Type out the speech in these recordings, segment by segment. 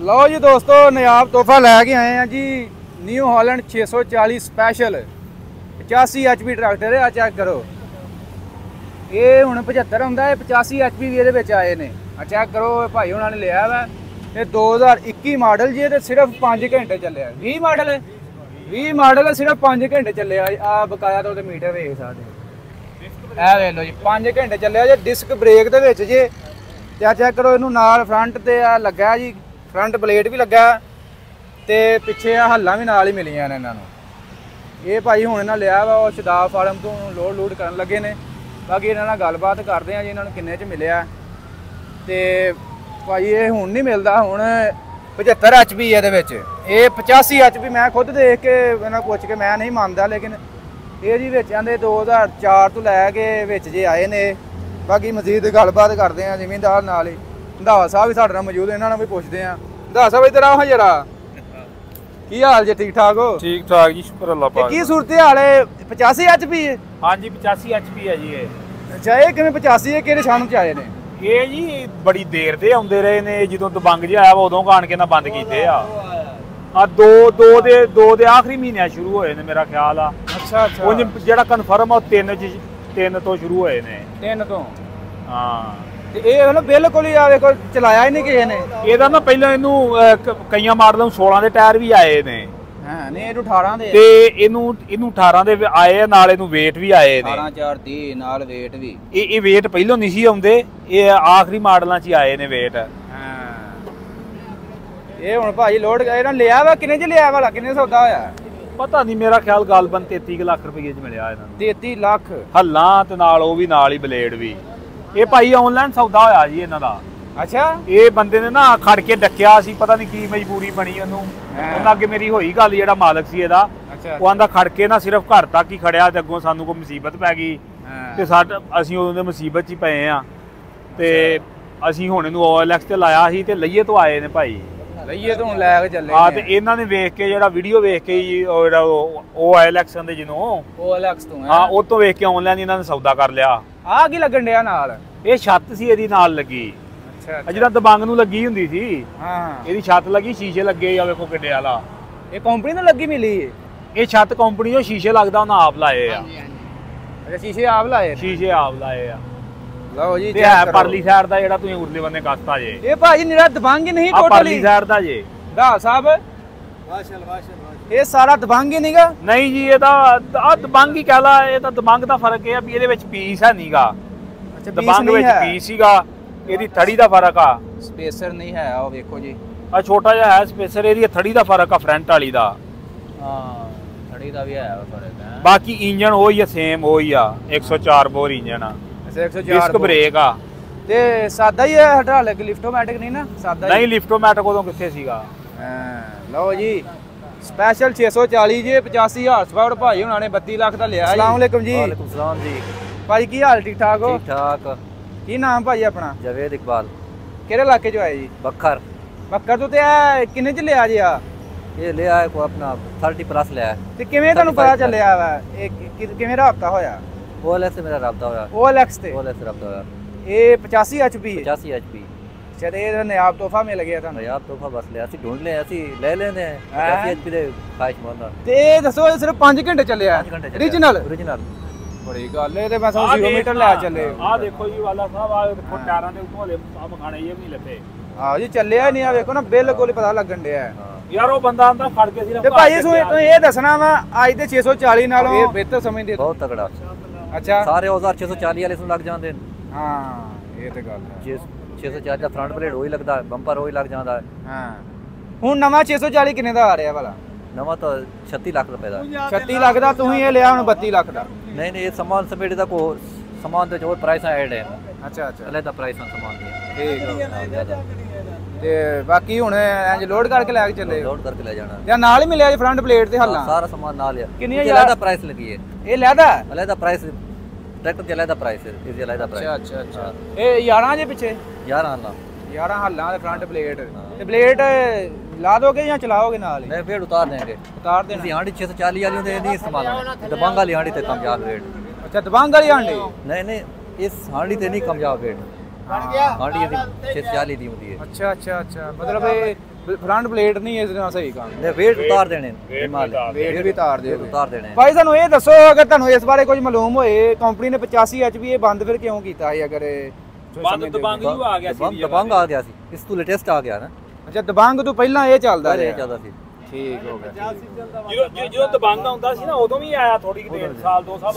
लो जी दोस्तों, नायाब तोहफा लैके आए हैं ji. New Holland 640 special 85 HP tractor है। चेक करो, ये हुण 75 आउंदा है, 85 HP भी इहदे विच आए ने। चेक करो, भाई हुणां ने लिया वा। ये 2021 मॉडल जी, सिर्फ 5 घंटे चलिया। 20 मॉडल है, सिर्फ 5 घंटे चलिया। आ बकाया तो मीटर वेख सकदे, ए वेख लो जी, 5 घंटे चलिया जी। डिस्क ब्रेक दे विच जी। चेक करो, इनू नाल फ्रंट ते लगा जी, फ्रंट प्लेट भी लगा ते पिछे हल्लां भी नाल ही मिलियां ने इन्हां नूं। ये भाई हुण इन्हां लिया वा, शदाब फार्म तो लोड करन लगे ने। बाकी इन्हां नाल गलबात करदे आ जी, इन्हां नूं किन्ने च मिलिया ते भाई ये हुण नहीं मिलदा। हुण 75 HP इहदे विच, ये 85 HP मैं खुद देख के इन्हां पुछ के मैं नहीं मानदा, लेकिन ये जी विच आंदे 2004 तो लैके विच जे आए ने। बाकी मजीद गलबात करते हैं जिमींदार नाल ही। रंधावा साहब भी साडे नाल मौजूद, इन्हां नूं भी पुछदे आ। रंधावा साहब इधर आओ जरा, की हाल जे? ठीक ठाक हो? ठीक ठाक जी, शुक्र अल्लाह पाक। की सूरत हाल है? 85 HP है? हाँ जी, 85 HP है जी। अच्छा, ये किवें 85 है? किहड़े सन च आए ने? ये जी बड़ी देर दे आउंदे रहे ने, जदों दबंग जिहा आया वा उदों काण के ना बंद कीते आ। दो दे आखिरी महीने शुरू होए ने मेरा ख्याल आ। अच्छा अच्छा, उंज जेड़ा कन्फर्म आ 3 तो शुरू होए ने। 3 तो? हाँ, ਤੇ ਇਹ ਨਾ ਬਿਲਕੁਲ ਹੀ ਆ ਵੇਖੋ, ਚਲਾਇਆ ਹੀ ਨਹੀਂ ਕਿਸੇ ਨੇ ਇਹਦਾ ਨਾ। ਪਹਿਲਾਂ ਇਹਨੂੰ ਕਈਆਂ ਮਾਡਲਾਂ ਨੂੰ 16 ਦੇ ਟਾਇਰ ਵੀ ਆਏ ਨੇ। ਹਾਂ, ਨਹੀਂ ਇਹਨੂੰ 18 ਦੇ ਤੇ ਇਹਨੂੰ 18 ਦੇ ਆਏ ਆ, ਨਾਲ ਇਹਨੂੰ weight ਵੀ ਆਏ ਨੇ। 18 4 30 ਨਾਲ weight ਵੀ। ਇਹ weight ਪਹਿਲਾਂ ਨਹੀਂ ਸੀ ਆਉਂਦੇ, ਇਹ ਆਖਰੀ ਮਾਡਲਾਂ 'ਚ ਹੀ ਆਏ ਨੇ weight। ਹਾਂ, ਇਹ ਹੁਣ ਭਾਈ ਲੋਡ ਇਹਨਾਂ ਲਿਆ ਵਾ, ਕਿੰਨੇ 'ਚ ਲਿਆ ਵਾਲਾ? ਕਿੰਨੇ ਸੌਦਾ ਹੋਇਆ ਪਤਾ ਨਹੀਂ, ਮੇਰਾ ਖਿਆਲ ਗਾਲਬਨ 33 ਲੱਖ ਰੁਪਏ 'ਚ ਮਿਲਿਆ ਇਹਨਾਂ ਨੂੰ। 33 ਲੱਖ ਹੱਲਾਂ ਤੇ ਨਾਲ ਉਹ ਵੀ ਨਾਲ ਹੀ ਬਲੇਡ ਵੀ। ਇਹ ਭਾਈ ਆਨਲਾਈਨ ਸੌਦਾ ਹੋਇਆ ਜੀ ਇਹਨਾਂ ਦਾ। ਅੱਛਾ, ਇਹ ਬੰਦੇ ਨੇ ਨਾ ਖੜ ਕੇ ਡੱਕਿਆ ਸੀ, ਪਤਾ ਨਹੀਂ ਕੀ ਮਜਬੂਰੀ ਬਣੀ ਉਹਨੂੰ। ਉਹਨਾਂ ਅੱਗੇ ਮੇਰੀ ਹੋਈ ਗੱਲ, ਜਿਹੜਾ ਮਾਲਕ ਸੀ ਇਹਦਾ, ਉਹ ਆਂਦਾ ਖੜ ਕੇ ਨਾ ਸਿਰਫ ਘਰ ਤੱਕ ਹੀ ਖੜਿਆ ਤੇ ਅੱਗੋਂ ਸਾਨੂੰ ਕੋਈ ਮੁਸੀਬਤ ਪੈ ਗਈ ਤੇ ਅਸੀਂ ਉਹਦੇ ਮੁਸੀਬਤ 'ਚ ਹੀ ਪਏ ਆ। ਤੇ ਅਸੀਂ ਹੁਣ ਇਹਨੂੰ OLX ਤੇ ਲਾਇਆ ਸੀ ਤੇ ਲਈਏ ਤੋਂ ਆਏ ਨੇ ਭਾਈ। ਲਈਏ ਤੋਂ ਲੈ ਕੇ ਚੱਲੇ ਆ। ਤੇ ਇਹਨਾਂ ਨੇ ਵੇਖ ਕੇ, ਜਿਹੜਾ ਵੀਡੀਓ ਵੇਖ ਕੇ ਜਿਹੜਾ OLX ਦੇ ਜਿਹਨੂੰ OLX ਤੋਂ, ਹਾਂ, ਉਹ ਤੋਂ ਵੇਖ ਕੇ ਆਨਲਾਈਨ ਇਹਨਾਂ ਨੇ ਸੌਦਾ ਕਰ ਲਿਆ। ਆ ਕੀ ਲੱਗਣ ਡਿਆ ਨਾਲ? ਇਹ ਛੱਤ ਸੀ ਇਹਦੀ ਨਾਲ ਲੱਗੀ। ਅੱਛਾ, ਜਿਹੜਾ ਦਬੰਗ ਨੂੰ ਲੱਗੀ ਹੁੰਦੀ ਸੀ, ਹਾਂ, ਇਹਦੀ ਛੱਤ ਲੱਗੀ, ਸ਼ੀਸ਼ੇ ਲੱਗੇ ਆ ਵੇਖੋ ਕਿੱਡੇ ਵਾਲਾ। ਇਹ ਕੰਪਨੀ ਤੋਂ ਲੱਗੀ ਮਿਲੀ? ਇਹ ਛੱਤ ਕੰਪਨੀ ਤੋਂ ਸ਼ੀਸ਼ੇ ਲੱਗਦਾ ਉਹਨਾਂ ਆਪ ਲਾਏ ਆ। ਅੱਛਾ, ਸ਼ੀਸ਼ੇ ਆਪ ਲਾਏ? ਸ਼ੀਸ਼ੇ ਆਪ ਲਾਏ ਆ। ਲਓ ਜੀ, ਤੇ ਹੈ ਪਰਲੀ ਸਾਈਡ ਦਾ ਜਿਹੜਾ ਤੁਸੀਂ ਉਰਲੇ ਬੰਨੇ ਕੱਸਤਾ ਜੇ, ਇਹ ਭਾਜੀ ਨਿਰਾ ਦਬੰਗ ਹੀ ਨਹੀਂ? ਟੋਟਲੀ ਪਰਲੀ ਸਾਈਡ ਦਾ ਜੇ ਦਾ ਸਾਹਿਬ, ਇਹ ਸਾਰਾ ਦਬੰਗ ਹੀ ਨਹੀਂਗਾ? ਨਹੀਂ ਜੀ, ਇਹਦਾ ਆ ਦਬੰਗ ਹੀ ਕਹਿ ਲਾ। ਇਹ ਤਾਂ ਦਬੰਗ ਦਾ ਫਰਕ ਇਹ ਆ ਵੀ ਇਹਦੇ ਵਿੱਚ ਪੀਸ ਹੈ ਨਹੀਂਗਾ। ਦਬੰਗ ਵਿੱਚ ਪੀਸ ਸੀਗਾ, ਇਹਦੀ ਥੜੀ ਦਾ ਫਰਕ ਆ। ਸਪੇਸਰ ਨਹੀਂ ਹੈ, ਉਹ ਵੇਖੋ ਜੀ, ਆ ਛੋਟਾ ਜਿਹਾ ਹੈ ਸਪੇਸਰ। ਇਹਦੀ ਥੜੀ ਦਾ ਫਰਕ ਆ ਫਰੰਟ ਵਾਲੀ ਦਾ। ਹਾਂ, ਥੜੀ ਦਾ ਵੀ ਹੈ ਫਰਕ ਹੈ। ਬਾਕੀ ਇੰਜਨ ਉਹੀ ਆ, ਸੇਮ ਉਹੀ ਆ। 104 ਬੋਰ ਇੰਜਨ ਆ। 104 ਡਿਸਕ ਬ੍ਰੇਕ ਆ। ਤੇ ਸਾਦਾ ਹੀ ਹੈ ਹਾਈਡ੍ਰੋਲਿਕ, ਲਿਫਟੋਮੈਟਿਕ ਨਹੀਂ ਨਾ? ਸਾਦਾ ਨਹੀਂ, ਲਿਫਟੋਮੈਟਿਕ ਉਦੋਂ ਕਿੱਥੇ ਸੀਗਾ। ਹਾਂ, ਲਓ ਜੀ, ਸਪੈਸ਼ਲ 640 ਜੀ, 85 ਹਾਰਸ ਪਾਵਰ। ਭਾਈ ਹੁਣਾਂ ਨੇ 32 ਲੱਖ ਦਾ ਲਿਆ। अस्सलाम वालेकुम जी। वालेकुम सलाम जी। ਭਾਈ ਕੀ ਹਾਲ? ਠੀਕ ਠਾਕ ਹੋ? ठीक ठाक। ਕੀ ਨਾਮ ਭਾਈ ਆਪਣਾ? जावेद इकबाल। ਕਿਹੜੇ ਇਲਾਕੇ ਚੋਂ ਆਏ ਜੀ? बखर। ਬੱਕਰ ਤੋਂ। ਤੇ ਇਹ ਕਿੰਨੇ ਚ ਲਿਆ ਜੀ? ਆ ये ले आए को अपना 30+ ले आए। ਤੇ ਕਿਵੇਂ ਤੁਹਾਨੂੰ ਪਤਾ ਚੱਲਿਆ ਵਾ ਇਹ ਕਿਵੇਂ ਰਾਬਤਾ ਹੋਇਆ? OLX से मेरा रब्ता होया। OLX ਤੇ? OLX से रब्ता होया। ਇਹ 85 HP? 85 HP। ਸ਼ਾਇਦ ਇਹ ਨਾयाब ਤੋਹਫਾ ਮਿਲ ਗਿਆ ਤੁਹਾਨੂੰ। नायाब तोहफा बस ले ਅਸੀਂ ढूंढ ले, ਅਸੀਂ ਲੈ ਲੈਂਦੇ ਆ 85 HP ਦੇ ਖਾਹਿਸ਼ਮੰਦ। ਤੇ ਇਹ ਦੱਸੋ, ਇਹ ਸਿਰਫ 5 ਘੰਟੇ ਚੱਲਿਆ? 5 ਘੰਟੇ ਓਰੀਜਨਲ? ओरिजिनल। ਬੜੀ ਗੱਲ ਹੈ। ਤੇ ਮੈਂ 100 ਮੀਟਰ ਲੈ ਚੱਲੇ। ਆ ਦੇਖੋ ਜੀ ਵਾਲਾ ਸਾਹਿਬ, ਆ ਦੇਖੋ ਟਾਇਰਾਂ ਦੇ ਉੱਤੋਂ ਹਲੇ ਕੰਮ ਖਾਣੇ ਇਹ ਵੀ ਨਹੀਂ ਲੱਗੇ। ਹਾਂ ਜੀ, ਚੱਲਿਆ ਨਹੀਂ। ਆ ਵੇਖੋ ਨਾ, ਬਿਲਕੁਲ ਹੀ ਪਤਾ ਲੱਗਣ ਡਿਆ। ਯਾਰ ਉਹ ਬੰਦਾ ਆਂਦਾ ਖੜ ਕੇ ਸੀ। ਤੇ ਭਾਈ ਤੁਸੀਂ ਇਹ ਦੱਸਣਾ ਵਾ, ਅੱਜ ਦੇ 640 ਨਾਲੋਂ ਇਹ ਬਿਹਤਰ ਸਮਝਦੇ? ਬਹੁਤ ਤਗੜਾ। ਅੱਛਾ, ਸਾਰੇ ਔਜ਼ਾਰ 640 ਵਾਲੇ ਨੂੰ ਲੱਗ ਜਾਂਦੇ ਨੇ। ਹਾਂ, ਇਹ ਤੇ ਗੱਲ ਹੈ। 640 ਦਾ ਫਰੰਟ ਪਲੇਟ ਉਹੀ ਲੱਗਦਾ, ਬੰਪਰ ਉਹੀ ਲੱਗ ਜਾਂਦਾ ਹੈ। ਹਾਂ, ਹੁਣ ਨਵਾਂ 640 ਕਿੰਨੇ ਦਾ ਆ ਰਿਹਾ ਵਾਲਾ? ਨਵਾਂ ਤਾਂ 36 ਲੱਖ ਰੁਪਏ ਦਾ। 36 ਲੱਖ ਦਾ ਤੁਸੀਂ ਇਹ ਲਿਆ, ਹੁਣ 32 ਲੱਖ ਦਾ? ਨਹੀਂ ਨਹੀਂ, ਇਹ ਸਮਾਨ ਸਮੇਟ ਦਾ ਕੋ ਸਮਾਨ ਦੇ ਹੋਰ ਪ੍ਰਾਈਸਾਂ ਐਡ ਹੈ। ਅੱਛਾ ਅੱਛਾ, ਅਲੱਗ ਪ੍ਰਾਈਸਾਂ ਸਮਾਨ ਦੀ। ਠੀਕ ਹੈ। ਤੇ ਬਾਕੀ ਹੁਣ ਇੰਜ ਲੋਡ ਕਰਕੇ ਲੈ ਕੇ ਚੱਲੇ? ਲੋਡ ਕਰਕੇ ਲੈ ਜਾਣਾ। ਜਾਂ ਨਾਲ ਹੀ ਮਿਲਿਆ ਜੀ ਫਰੰਟ ਪਲੇਟ ਤੇ ਹੱਲਾਂ? ਸਾਰਾ ਸਮਾਨ ਨਾਲ ਲਿਆ। ਕਿੰਨੀ ਅਲੱਗ ਪ੍ਰਾਈਸ ਲੱਗੀ ਹੈ। ਇਹ ਲੈਦਾ? ਅਲੱਗ ਪ੍ਰਾਈਸ ट्रैक्टर के अलग प्राइस है, इसकी अलग प्राइस। अच्छा अच्छा अच्छा। ये 11 जे पीछे 11 हल्ला 11 हल्ला दे फ्रंट प्लेट ते प्लेट ला दोगे या चलाओगे नाल? नहीं, वेट उतार देंगे। उतार देना। इसी हांडी 640 वाली होंदे नहीं इस्तेमाल होंदी, दबंग वाली हांडी ते कामयाब वेट। अच्छा, दबंग वाली हांडी? नहीं नहीं, इस हांडी ते नहीं कामयाब वेट। हांडी 640 दी होंदी है। अच्छा अच्छा अच्छा, मतलब ये ਫਰੰਟ ਪਲੇਟ ਨਹੀਂ ਇਸ ਨਾਲ ਸਹੀ ਕੰਮ ਨੇ ਵੇਟ ਉਤਾਰ ਦੇਣੇ ਵੇਟ ਵੀ ਤਾਰ ਦੇ ਉਤਾਰ ਦੇਣੇ। ਭਾਈ ਸਾਨੂੰ ਇਹ ਦੱਸੋ ਅਗਰ ਤੁਹਾਨੂੰ ਇਸ ਬਾਰੇ ਕੁਝ ਮਾਲੂਮ ਹੋਏ ਕੰਪਨੀ ਨੇ 85 HP ਇਹ ਬੰਦ ਫਿਰ ਕਿਉਂ ਕੀਤਾ ਸੀ ਅਗਰ ਬੰਦ ਦਬੰਗ ਜੂ ਆ ਗਿਆ ਸੀ ਦਬੰਗ ਆ ਗਿਆ ਸੀ ਇਸ ਤੋਂ ਲੇਟੈਸਟ ਆ ਗਿਆ ਨਾ। ਅੱਛਾ ਦਬੰਗ ਤੋਂ ਪਹਿਲਾਂ ਇਹ ਚੱਲਦਾ ਇਹ ਚੱਲਦਾ ਸੀ। ਠੀਕ ਹੋ ਗਿਆ। ਜਦੋਂ ਦਬੰਗ ਆਉਂਦਾ ਸੀ ਨਾ ਉਦੋਂ ਵੀ ਆਇਆ ਥੋੜੀ ਜਿਹੀ ਸਾਲ 2 ਸਾਲ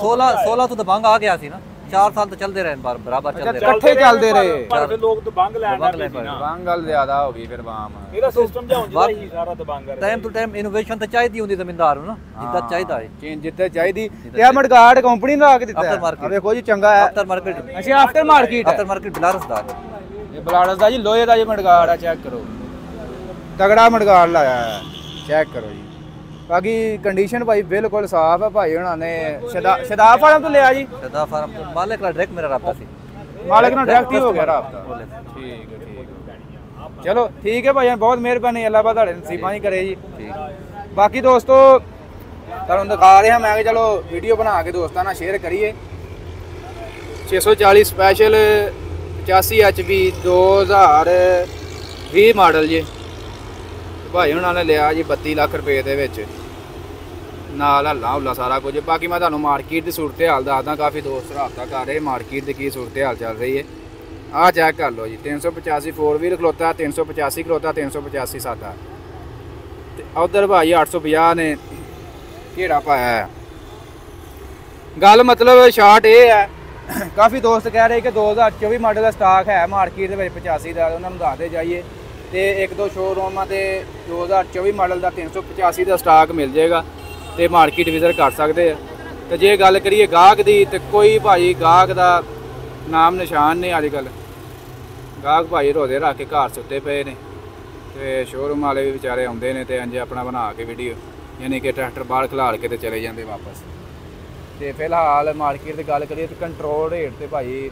16 ਤੋਂ ਦਬੰਗ ਆ ਗਿਆ ਸੀ ਨਾ 4 ਸਾਲ ਤਾਂ ਚੱਲਦੇ ਰਹੇ ਬਰਾਬਰ ਚੱਲਦੇ ਰਹੇ ਇਕੱਠੇ ਚੱਲਦੇ ਰਹੇ ਪਰ ਫਿਰ ਲੋਕ ਦਬੰਗ ਲੈਣ ਲੱਗ ਪਏ ਨਾ। ਦਬੰਗ ਗੱਲ ਜ਼ਿਆਦਾ ਹੋ ਗਈ ਫਿਰ ਬਾਮ ਇਹਦਾ ਸਿਸਟਮ ਜਿਹਾ ਹੁੰਦਾ ਹੀ ਸਾਰਾ ਦਬੰਗ ਕਰ ਟਾਈਮ ਟੂ ਟਾਈਮ ਇਨੋਵੇਸ਼ਨ ਤਾਂ ਚਾਹੀਦੀ ਹੁੰਦੀ ਜ਼ਮੀਨਦਾਰ ਨੂੰ ਨਾ ਜਿੱਦਾਂ ਚਾਹੀਦਾ ਹੈ ਚੇਂਜ ਜਿੱਥੇ ਚਾਹੀਦੀ ਤੇ ਆ ਮਡਗਾਰਡ ਕੰਪਨੀ ਨੇ ਲਾ ਕੇ ਦਿੱਤਾ ਆਫਟਰ ਮਾਰਕੀਟ ਵੇਖੋ ਜੀ ਚੰਗਾ ਹੈ ਆਫਟਰ ਮਾਰਕੀਟ ਅੱਛਾ ਆਫਟਰ ਮਾਰਕੀਟ ਆਫਟਰ ਮਾਰਕੀਟ ਬਲਾਰਸ ਦਾ ਇਹ ਬਲਾਰਸ ਦਾ ਜੀ ਲੋਹੇ ਦਾ ਜੀ ਮਡਗਾਰਡ ਆ ਚੈੱਕ ਕਰੋ ਤਗੜਾ ਮਡਗਾਰਡ ਲਾਇਆ ਹੈ ਚੈੱਕ ਕਰੋ ਜੀ ਬਾਕੀ ਕੰਡੀਸ਼ਨ ਭਾਈ ਬਿਲਕੁਲ ਸਾਫ਼ ਹੈ ਭਾਈ ਉਹਨਾਂ ਨੇ ਸ਼ਦਾਬ ਫਾਰਮ ਤੋਂ ਲਿਆ ਜੀ ਸਦਾ ਫਾਰਮ ਤੋਂ ਮਾਲਕ ਨਾਲ ਡਾਇਰੈਕਟ ਮੇਰਾ ਰਾਬਤਾ ਸੀ ਮਾਲਕ ਨਾਲ ਡਾਇਰੈਕਟ ਹੀ ਹੋ ਗਿਆ ਰਾਬਤਾ ਠੀਕ ਹੈ ਚਲੋ ਠੀਕ ਹੈ ਭਾਈ ਬਹੁਤ ਮਿਹਰਬਾਨੀ ਅੱਲਾਹ ਤੁਹਾਡੇ ਨਸੀਬਾਂ ਹੀ ਕਰੇ ਜੀ ਬਾਕੀ ਦੋਸਤੋ ਤੁਹਾਨੂੰ ਦਿਖਾ ਰਿਹਾ ਮੈਂ ਕਿ ਚਲੋ ਵੀਡੀਓ ਬਣਾ ਕੇ ਦੋਸਤਾਂ ਨਾਲ ਸ਼ੇਅਰ ਕਰੀਏ 640 ਸਪੈਸ਼ਲ 85 HP 2020 ਮਾਡਲ ਜੀ ਭਾਈ ਉਹਨਾਂ ਨੇ ਲਿਆ ਜੀ 32 ਲੱਖ ਰੁਪਏ ਦੇ ਵਿੱਚ ਨਾਲ ਹੱਲਾ ਹੁੱਲਾ ਸਾਰਾ ਕੁਝ ਬਾਕੀ ਮੈਂ ਤੁਹਾਨੂੰ ਮਾਰਕੀਟ ਦੀ ਸੂਰਤ ਹਾਲ ਦੱਸਦਾ ਕਾਫੀ ਦੋਸਤ ਰਾਬਤਾ ਕਰ ਰਹੇ ਮਾਰਕੀਟ ਦੀ ਕੀ ਸੂਰਤ ਹਾਲ ਚੱਲ ਰਹੀ ਹੈ ਆਹ ਚੈੱਕ ਕਰ ਲਓ ਜੀ 385 4 ਵੀਲ ਖਲੋਤਾ 385 ਖਲੋਤਾ 385 ਸਾਦਾ ਤੇ ਉਧਰ ਭਾਈ 850 ਨੇ ਕਿਹੜਾ ਪਾਇਆ ਹੈ ਗੱਲ ਮਤਲਬ ਸ਼ਾਰਟ ਇਹ ਹੈ ਕਾਫੀ ਦੋਸਤ ਕਹਿ ਰਹੇ ਕਿ 2024 ਮਾਡਲ ਦਾ ਸਟਾਕ ਹੈ ਮਾਰਕੀਟ ਦੇ ਵਿੱਚ 85 ਦਾ ਉਹਨਾਂ ਨੂੰ ਦੱਸਦੇ ਜਾਈਏ ਤੇ ਇੱਕ ਦੋ ਸ਼ੋਰੂਮਾਂ ਤੇ 2024 ਮਾਡਲ ਦਾ 385 ਦਾ ਸਟਾਕ ਮਿਲ ਜਾਏਗਾ ਤੇ ਮਾਰਕੀਟ ਵਿਜ਼ਿਟ ਕਰ ਸਕਦੇ ਆ ਤੇ ਜੇ ਗੱਲ ਕਰੀਏ ਗਾਹਕ ਦੀ ਤੇ ਕੋਈ ਭਾਈ ਗਾਹਕ ਦਾ ਨਾਮ ਨਿਸ਼ਾਨ ਨਹੀਂ ਅੱਜ ਕੱਲ੍ਹ ਗਾਹਕ ਭਾਈ ਰੋਦੇ ਰੱਖ ਕੇ ਘਰ ਸੁੱਤੇ ਪਏ ਨੇ ਤੇ ਸ਼ੋਰੂਮ ਵਾਲੇ ਵੀ ਵਿਚਾਰੇ ਆਉਂਦੇ ਨੇ ਤੇ ਇੰਜ ਆਪਣਾ ਬਣਾ ਕੇ ਵੀਡੀਓ ਯਾਨੀ ਕਿ ਟਰੈਕਟਰ ਬਾਹਰ ਖਿਲਾੜ ਕੇ ਤੇ ਚਲੇ ਜਾਂਦੇ ਵਾਪਸ ਤੇ ਫਿਲਹਾਲ ਮਾਰਕੀਟ ਦੀ ਗੱਲ ਕਰੀਏ ਤੇ ਕੰਟਰੋਲ ਰੇਟ ਤੇ ਭਾਈ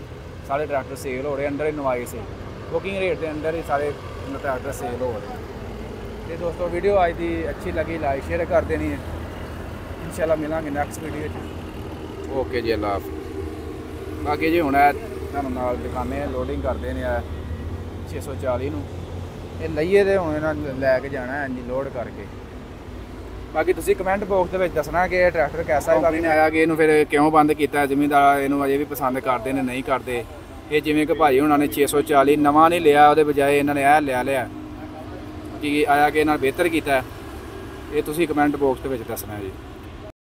ਸਾਰੇ ਟਰੈਕਟਰ ਸੇਲ ਹੋ ਰਹੇ ਅੰਡਰ ਇਨਵਾਈਸ ਬੁਕਿੰਗ ਰੇਟ ਦੇ ਅੰਡਰ ਹੀ ਸਾਰੇ ਟਰੈਕਟਰ ਸੇਲ ਹੋ ਰਹੇ ਤੇ ਦੋਸਤੋ ਵੀਡੀਓ ਅੱਜ ਦੀ ਅੱਛੀ ਲੱਗੀ ਲਾਈਕ ਸ਼ੇਅਰ ਕਰ ਦੇਣੀ ਹੈ ਇਨਸ਼ਾਅੱਲਾ ਮਿਲਾਂਗੇ ਨੈਕਸਟ ਵੀਡੀਓ 'ਚ ਓਕੇ ਜੀ ਅੱਲਾ ਹਾਫਿਜ਼ ਬਾਕੀ ਜੀ ਹੁਣ ਤੁਹਾਨੂੰ ਨਾਲ ਦਿਖਾਉਂਦੇ ਆ ਲੋਡਿੰਗ ਕਰਦੇ ਨੇ ਆ 640 ਨੂੰ ਇਹ ਲਈਏ ਤੇ ਹੁਣ ਇਹਨਾਂ ਲੈ ਕੇ ਜਾਣਾ ਇੰਨੀ ਲੋਡ ਕਰਕੇ ਬਾਕੀ ਤੁਸੀਂ ਕਮੈਂਟ ਬਾਕਸ ਦੇ ਵਿੱਚ ਦੱਸਣਾ ਕਿ ਇਹ ਟਰੈਕਟਰ ਕੈਸਾ ਹੈ ਬਾਕੀ ਨੇ ਆਇਆ ਕਿ ਇਹਨੂੰ ਫਿਰ ਕਿਉਂ ਬੰਦ ਕੀਤਾ ਜ਼ਿਮੀਂਦਾਰ ਇਹਨੂੰ ਅਜੇ ਵੀ ਪਸੰਦ ਕਰਦੇ ਨੇ ਨਹੀਂ ਕਰਦੇ ਇਹ ਜਿਵੇਂ ਕਿ ਭਾਈ ਉਹਨਾਂ ਨੇ 640 ਨਵਾਂ ਨਹੀਂ ਲਿਆ ਉਹਦੇ ਬਜਾਏ ਇਹਨਾਂ ਨੇ ਇਹ ਲਿਆ ਕਿ ਆਇਆ ਕਿ ਇਹਨਾਂ ਨੇ ਬਿਹਤਰ ਕੀਤਾ ਇਹ ਤੁਸੀਂ ਕਮੈਂਟ ਬਾਕਸ ਦੇ ਵਿੱਚ ਦੱਸਣਾ ਜੀ